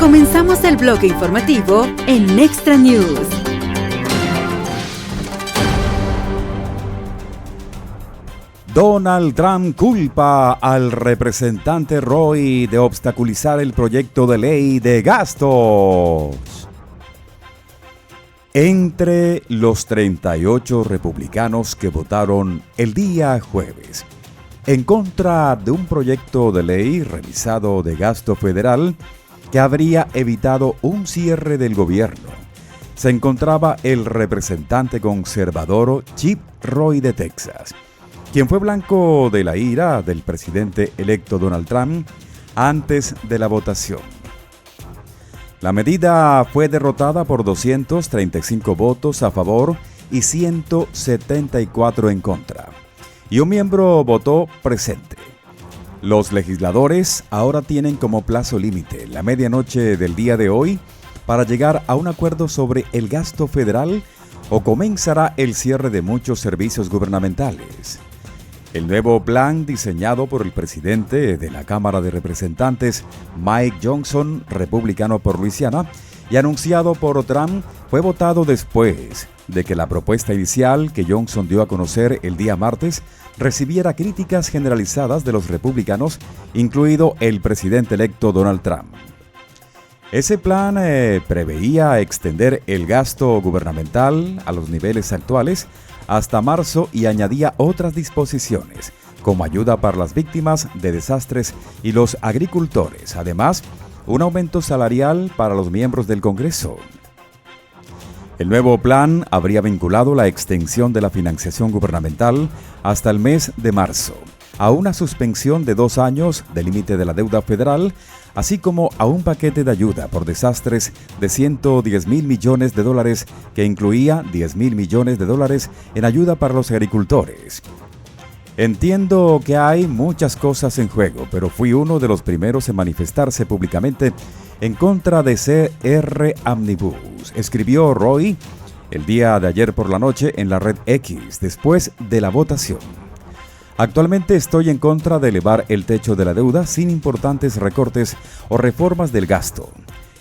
Comenzamos el bloque informativo en Extra News. Donald Trump culpa al representante Roy de obstaculizar el proyecto de ley de gastos. Entre los 38 republicanos que votaron el día jueves en contra de un proyecto de ley revisado de gasto federal que habría evitado un cierre del gobierno, se encontraba el representante conservador Chip Roy de Texas, quien fue blanco de la ira del presidente electo Donald Trump antes de la votación. La medida fue derrotada por 235 votos a favor y 174 en contra, y un miembro votó presente. Los legisladores ahora tienen como plazo límite la medianoche del día de hoy para llegar a un acuerdo sobre el gasto federal o comenzará el cierre de muchos servicios gubernamentales. El nuevo plan, diseñado por el presidente de la Cámara de Representantes, Mike Johnson, republicano por Luisiana, y anunciado por Trump, fue votado después de que la propuesta inicial que Johnson dio a conocer el día martes recibiera críticas generalizadas de los republicanos, incluido el presidente electo Donald Trump. Ese plan preveía extender el gasto gubernamental a los niveles actuales hasta marzo y añadía otras disposiciones, como ayuda para las víctimas de desastres y los agricultores. Además, un aumento salarial para los miembros del Congreso. El nuevo plan habría vinculado la extensión de la financiación gubernamental hasta el mes de marzo, a una suspensión de 2 años del límite de la deuda federal, así como a un paquete de ayuda por desastres de $110 mil millones que incluía $10 mil millones en ayuda para los agricultores. Entiendo que hay muchas cosas en juego, pero fui uno de los primeros en manifestarse públicamente en contra de CR Omnibus, escribió Roy el día de ayer por la noche en la red X después de la votación. Actualmente estoy en contra de elevar el techo de la deuda sin importantes recortes o reformas del gasto.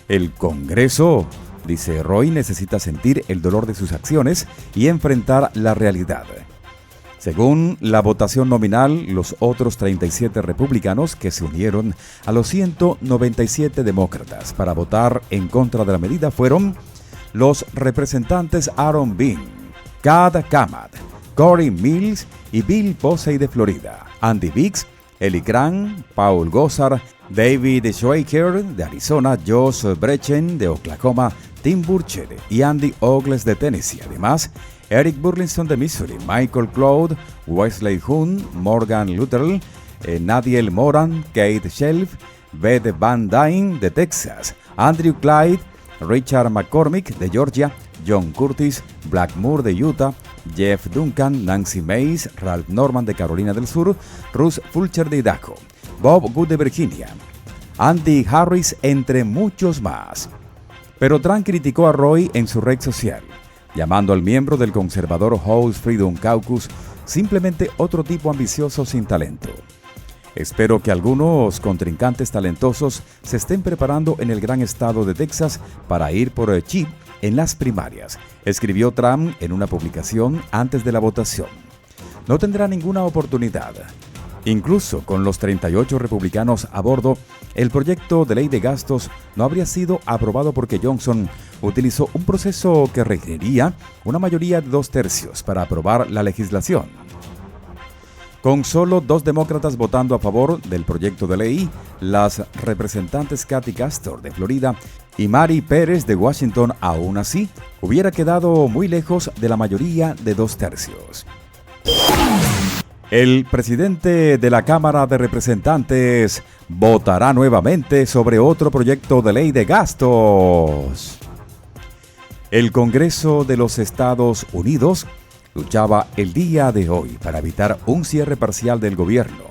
El Congreso, dice Roy, necesita sentir el dolor de sus acciones y enfrentar la realidad. Según la votación nominal, los otros 37 republicanos que se unieron a los 197 demócratas para votar en contra de la medida fueron los representantes Aaron Bean, Chad Kamat, Cory Mills y Bill Posey de Florida, Andy Biggs, Eli Grant, Paul Gosar, David Schweiker de Arizona, Josh Brechen de Oklahoma, Tim Burchett y Andy Ogles de Tennessee. Además, Eric Burlington de Missouri, Michael Cloud, Wesley Huhn, Morgan Luttrell, Nadiel Moran, Kate Shelf, Beth Van Dyne de Texas, Andrew Clyde, Richard McCormick de Georgia, John Curtis, Blackmore de Utah, Jeff Duncan, Nancy Mace, Ralph Norman de Carolina del Sur, Russ Fulcher de Idaho, Bob Good de Virginia, Andy Harris, entre muchos más. Pero Trump criticó a Roy en su red social, llamando al miembro del conservador House Freedom Caucus simplemente otro tipo ambicioso sin talento. Espero que algunos contrincantes talentosos se estén preparando en el gran estado de Texas para ir por Chip en las primarias, escribió Trump en una publicación antes de la votación. No tendrá ninguna oportunidad. Incluso con los 38 republicanos a bordo, el proyecto de ley de gastos no habría sido aprobado porque Johnson utilizó un proceso que requeriría una mayoría de 2/3 para aprobar la legislación. Con solo 2 demócratas votando a favor del proyecto de ley, las representantes Kathy Castor de Florida y Mary Pérez de Washington, aún así, hubiera quedado muy lejos de la mayoría de 2/3. El presidente de la Cámara de Representantes votará nuevamente sobre otro proyecto de ley de gastos. El Congreso de los Estados Unidos luchaba el día de hoy para evitar un cierre parcial del gobierno,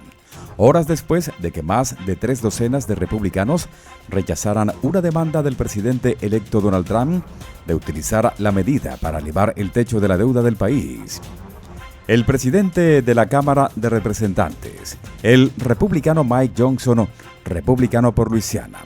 horas después de que más de 3 docenas de republicanos rechazaran una demanda del presidente electo Donald Trump de utilizar la medida para elevar el techo de la deuda del país. El presidente de la Cámara de Representantes, el republicano Mike Johnson, republicano por Luisiana,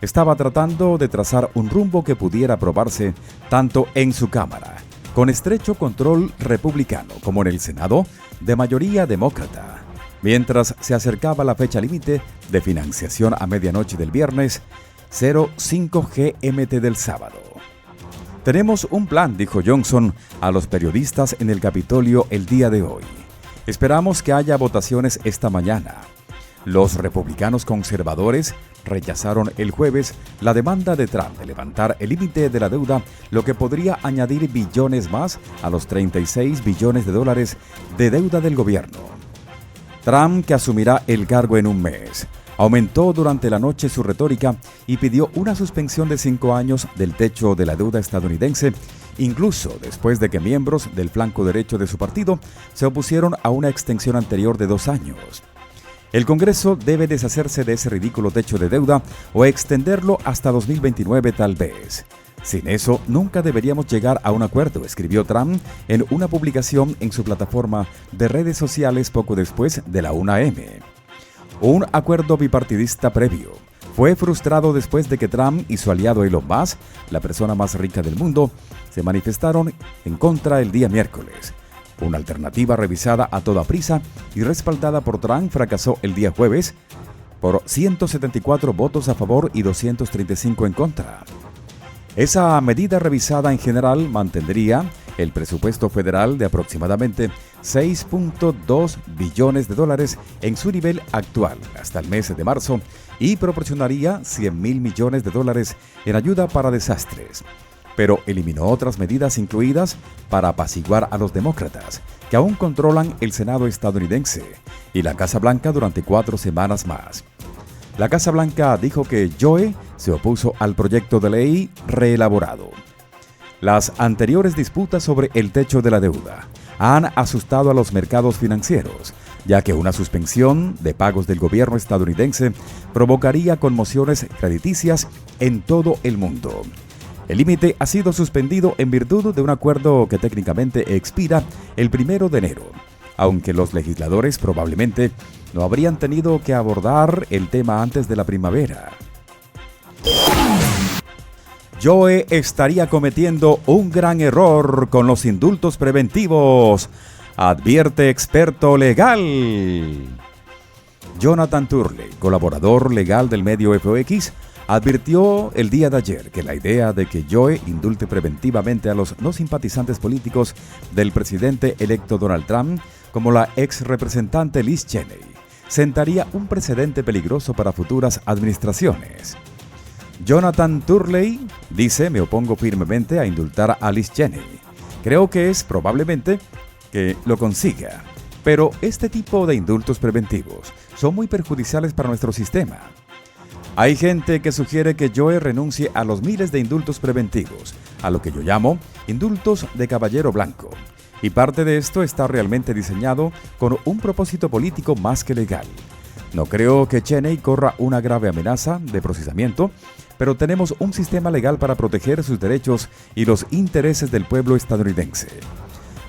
estaba tratando de trazar un rumbo que pudiera aprobarse tanto en su Cámara, con estrecho control republicano, como en el Senado, de mayoría demócrata, mientras se acercaba la fecha límite de financiación a medianoche del viernes, 05 GMT del sábado. Tenemos un plan, dijo Johnson a los periodistas en el Capitolio el día de hoy. Esperamos que haya votaciones esta mañana. Los republicanos conservadores rechazaron el jueves la demanda de Trump de levantar el límite de la deuda, lo que podría añadir billones más a los 36 billones de dólares de deuda del gobierno. Trump, que asumirá el cargo en un mes, aumentó durante la noche su retórica y pidió una suspensión de 5 años del techo de la deuda estadounidense, incluso después de que miembros del flanco derecho de su partido se opusieron a una extensión anterior de 2 años. El Congreso debe deshacerse de ese ridículo techo de deuda o extenderlo hasta 2029 tal vez. Sin eso, nunca deberíamos llegar a un acuerdo, escribió Trump en una publicación en su plataforma de redes sociales poco después de la 1 a.m. Un acuerdo bipartidista previo fue frustrado después de que Trump y su aliado Elon Musk, la persona más rica del mundo, se manifestaron en contra el día miércoles. Una alternativa revisada a toda prisa y respaldada por Trump fracasó el día jueves por 174 votos a favor y 235 en contra. Esa medida revisada en general mantendría el presupuesto federal de aproximadamente 6.2 billones de dólares en su nivel actual hasta el mes de marzo y proporcionaría 100.000 millones de dólares en ayuda para desastres. Pero eliminó otras medidas incluidas para apaciguar a los demócratas, que aún controlan el Senado estadounidense, y la Casa Blanca durante 4 semanas más. La Casa Blanca dijo que Joe se opuso al proyecto de ley reelaborado. Las anteriores disputas sobre el techo de la deuda han asustado a los mercados financieros, ya que una suspensión de pagos del gobierno estadounidense provocaría conmociones crediticias en todo el mundo. El límite ha sido suspendido en virtud de un acuerdo que técnicamente expira el 1 de enero, aunque los legisladores probablemente no habrían tenido que abordar el tema antes de la primavera. Joe estaría cometiendo un gran error con los indultos preventivos, advierte experto legal. Jonathan Turley, colaborador legal del medio FOX, advirtió el día de ayer que la idea de que Joe indulte preventivamente a los no simpatizantes políticos del presidente electo Donald Trump, como la ex representante Liz Cheney, sentaría un precedente peligroso para futuras administraciones. Jonathan Turley dice: me opongo firmemente a indultar a Liz Cheney. Creo que es probablemente que lo consiga, pero este tipo de indultos preventivos son muy perjudiciales para nuestro sistema. Hay gente que sugiere que Joe renuncie a los miles de indultos preventivos, a lo que yo llamo indultos de caballero blanco. Y parte de esto está realmente diseñado con un propósito político más que legal. No creo que Cheney corra una grave amenaza de procesamiento, pero tenemos un sistema legal para proteger sus derechos y los intereses del pueblo estadounidense.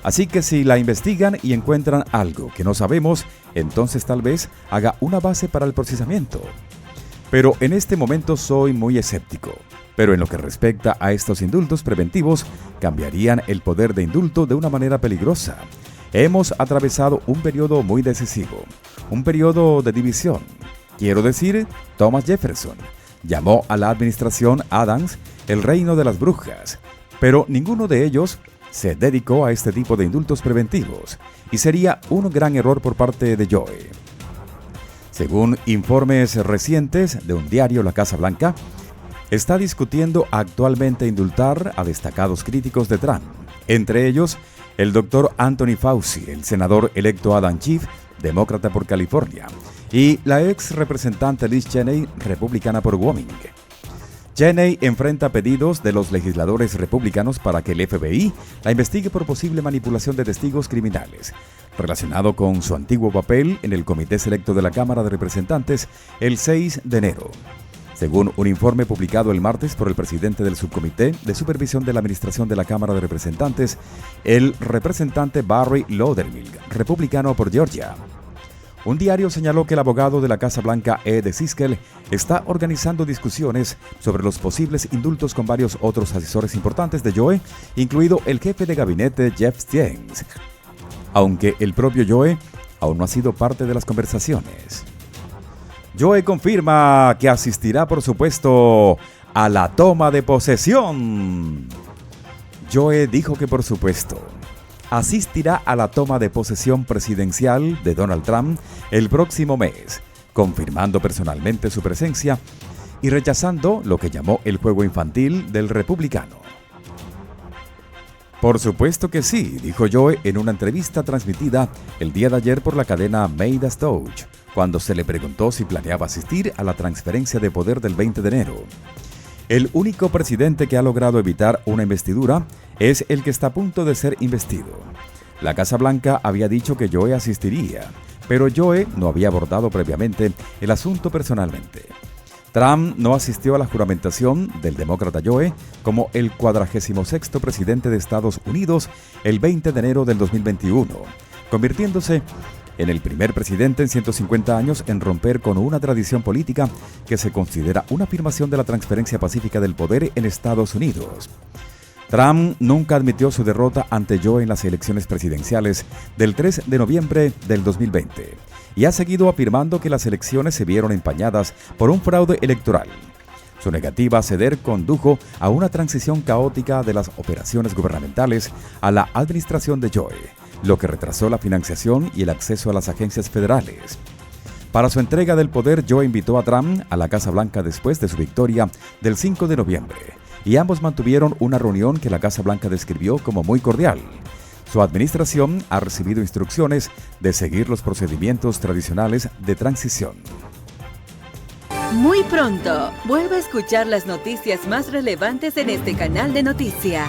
Así que si la investigan y encuentran algo que no sabemos, entonces tal vez haga una base para el procesamiento. Pero en este momento soy muy escéptico. Pero en lo que respecta a estos indultos preventivos, cambiarían el poder de indulto de una manera peligrosa. Hemos atravesado un periodo muy decisivo, un periodo de división. Quiero decir, Thomas Jefferson llamó a la administración Adams el reino de las brujas, pero ninguno de ellos se dedicó a este tipo de indultos preventivos, y sería un gran error por parte de Joe. Según informes recientes de un diario, la Casa Blanca está discutiendo actualmente indultar a destacados críticos de Trump, entre ellos el Dr. Anthony Fauci, el senador electo Adam Schiff, demócrata por California, y la ex representante Liz Cheney, republicana por Wyoming. Cheney enfrenta pedidos de los legisladores republicanos para que el FBI la investigue por posible manipulación de testigos criminales, relacionado con su antiguo papel en el Comité Selecto de la Cámara de Representantes el 6 de enero. Según un informe publicado el martes por el presidente del Subcomité de Supervisión de la Administración de la Cámara de Representantes, el representante Barry Loudermilk, republicano por Georgia. Un diario señaló que el abogado de la Casa Blanca, Ed Siskel, está organizando discusiones sobre los posibles indultos con varios otros asesores importantes de Joe, incluido el jefe de gabinete Jeff Zients, aunque el propio Joe aún no ha sido parte de las conversaciones. Joe confirma que asistirá, por supuesto, a la toma de posesión. Joe dijo que, por supuesto, asistirá a la toma de posesión presidencial de Donald Trump el próximo mes, confirmando personalmente su presencia y rechazando lo que llamó el juego infantil del republicano. Por supuesto que sí, dijo Joe en una entrevista transmitida el día de ayer por la cadena Made Us Touch, cuando se le preguntó si planeaba asistir a la transferencia de poder del 20 de enero. El único presidente que ha logrado evitar una investidura es el que está a punto de ser investido. La Casa Blanca había dicho que Joe asistiría, pero Joe no había abordado previamente el asunto personalmente. Trump no asistió a la juramentación del demócrata Joe como el 46º presidente de Estados Unidos el 20 de enero del 2021, convirtiéndose en el primer presidente en 150 años en romper con una tradición política que se considera una afirmación de la transferencia pacífica del poder en Estados Unidos. Trump nunca admitió su derrota ante Joe en las elecciones presidenciales del 3 de noviembre del 2020 y ha seguido afirmando que las elecciones se vieron empañadas por un fraude electoral. Su negativa a ceder condujo a una transición caótica de las operaciones gubernamentales a la administración de Joe, lo que retrasó la financiación y el acceso a las agencias federales. Para su entrega del poder, Joe invitó a Trump a la Casa Blanca después de su victoria del 5 de noviembre, y ambos mantuvieron una reunión que la Casa Blanca describió como muy cordial. Su administración ha recibido instrucciones de seguir los procedimientos tradicionales de transición. Muy pronto, vuelve a escuchar las noticias más relevantes en este canal de noticias.